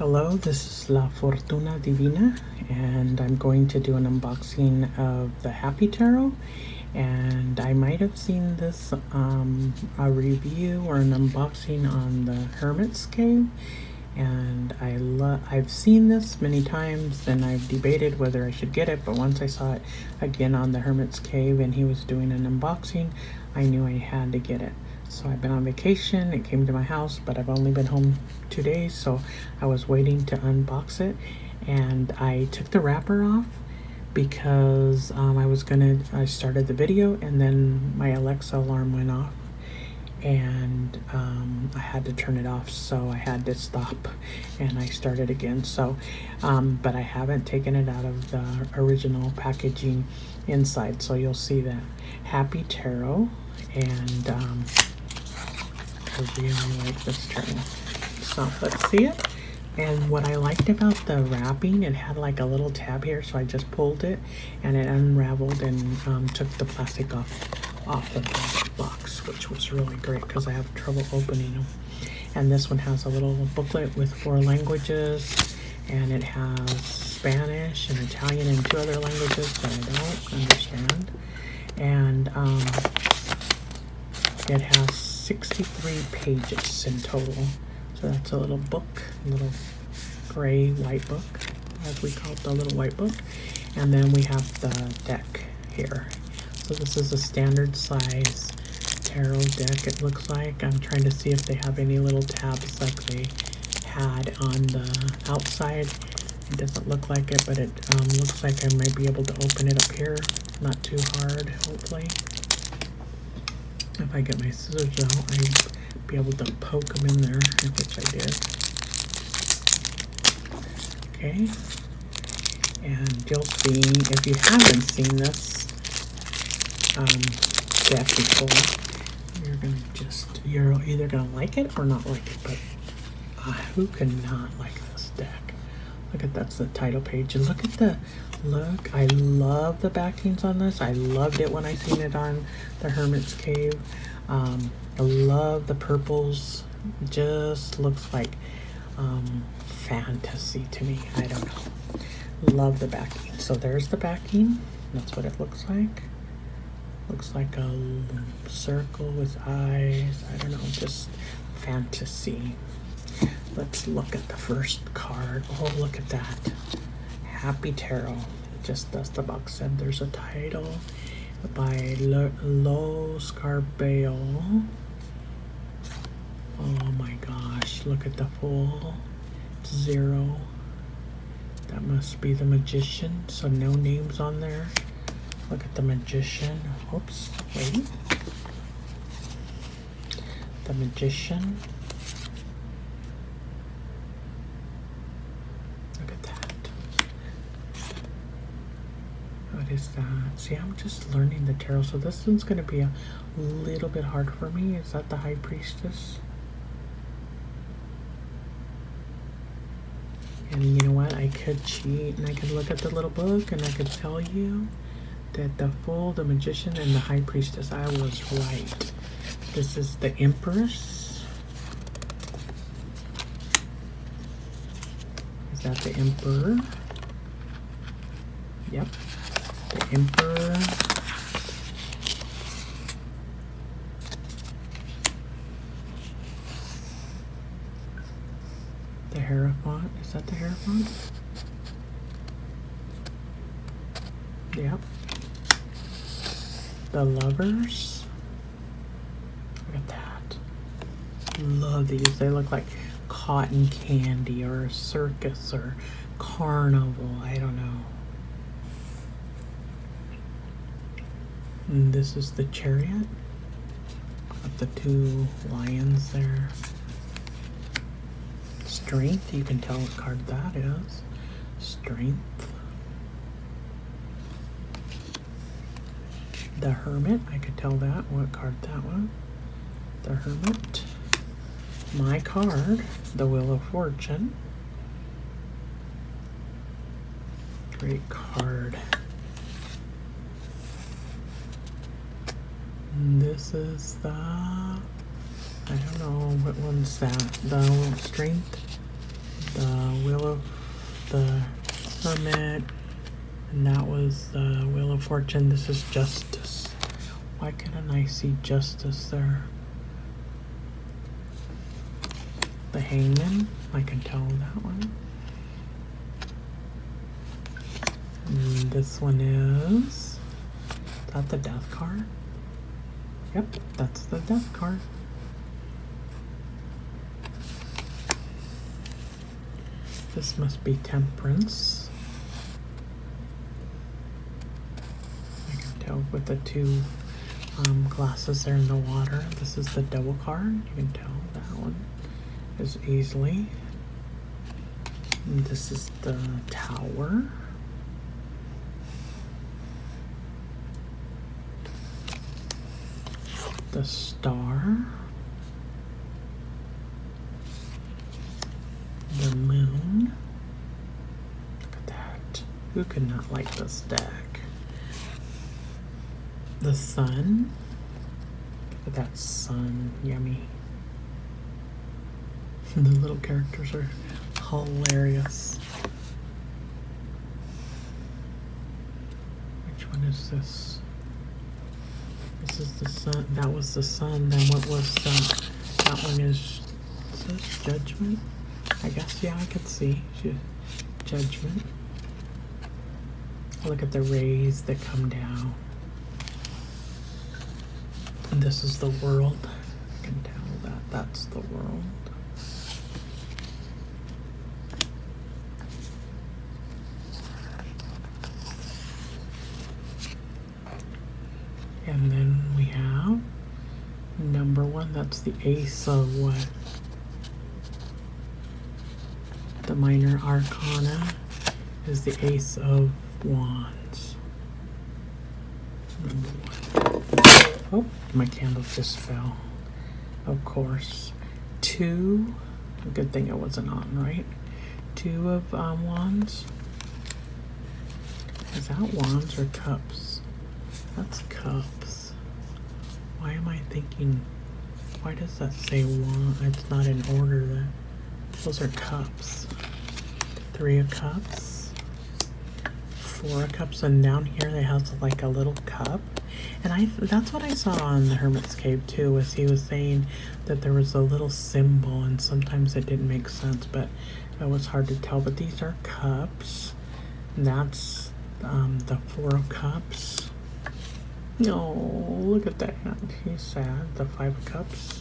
Hello, this is La Fortuna Divina, and I'm going to do an unboxing of the Happy Tarot. And I might have seen this a review or an unboxing on the Hermit's Cave, and I've seen this many times, and I've debated whether I should get it. But once I saw it again on the Hermit's Cave, and he was doing an unboxing, I knew I had to get it. So I've been on vacation, it came to my house, but I've only been home 2 days, so I was waiting to unbox it, and I took the wrapper off because I started the video and then my Alexa alarm went off, and I had to turn it off, so I had to stop and I started again. So but I haven't taken it out of the original packaging inside, so you'll see that Happy Tarot. And I really like this turtle. So let's see it. And what I liked about the wrapping, it had like a little tab here, so I just pulled it and it unraveled and took the plastic off of the box, which was really great because I have trouble opening them. And this one has a little booklet with 4 languages, and it has Spanish and Italian and 2 other languages that I don't understand. And it has 63 pages in total. So that's a little book, a little gray white book, as we call it, the little white book. And then we have the deck here. So this is a standard size tarot deck, it looks like. I'm trying to see if they have any little tabs like they had on the outside. It doesn't look like it, but it looks like I might be able to open it up here. Not too hard, hopefully. If I get my scissors out, I'd be able to poke them in there, which I did. Okay. And you'll see, if you haven't seen this deck before, you're either gonna like it or not like it, but who cannot like this deck? Look at that's the title page, and look at I love the backings on this. I loved it when I seen it on the Hermit's Cave. I love the purples. It just looks like fantasy to me. I don't know. Love the backing. So there's the backing. That's what it looks like. Looks like a circle with eyes. I don't know, just fantasy. Let's look at the first card. Oh, look at that. Happy Tarot. Just as the box said, there's a title by Lo Scarbeo. Oh my gosh, look at the full 0. That must be the Magician, so no names on there. Look at the Magician. Oops, wait. The Magician. What is that? See, I'm just learning the tarot, so this one's going to be a little bit hard for me. Is that the High Priestess? And you know what? I could cheat, and I could look at the little book, and I could tell you that the Fool, the Magician, and the High Priestess, I was right. This is the Empress. Is that the Emperor? Yep. The Emperor. The Hierophant. Is that the Hierophant? Yep. The Lovers. Look at that. Love these. They look like cotton candy or a circus or carnival. I don't know. And this is the Chariot. Got the 2 lions there. Strength, you can tell what card that is. Strength. The Hermit, I could tell that, what card that was. The Hermit. My card, the Wheel of Fortune. Great card. This is the, I don't know, what one's that? The Strength, the the Hermit, and that was the Wheel of Fortune. This is Justice. Why couldn't I see Justice there? The Hangman, I can tell that one. And this one is that the Death card? Yep, that's the Death card. This must be Temperance. I can tell with the two glasses there in the water. This is the Devil card. You can tell that one is easily. And this is the Tower. The Star. The Moon. Look at that. Who could not like this deck? The Sun. Look at that sun. Yummy. The little characters are hilarious. Which one is this? This is the Sun. That was the Sun. Then what was that? That one is this Judgment? I guess, yeah, I could see. Judgment. Look at the rays that come down. And this is the World. I can tell that that's the World. And then we have number 1. That's the Ace of what? The Minor Arcana is the Ace of Wands. Number 1. Oh, my candle just fell. Of course. 2. A good thing it wasn't on, right? 2 of Wands. Is that Wands or Cups? That's Cups. Why am I thinking? Why does that say Wand? It's not in order then. Those are Cups. 3 of Cups. 4 of Cups, and down here they have like a little cup. And that's what I saw on the Hermit's Cave too, was he was saying that there was a little symbol and sometimes it didn't make sense, but it was hard to tell. But these are cups. And that's the 4 of Cups. Oh, look at that. He's sad. The 5 of Cups.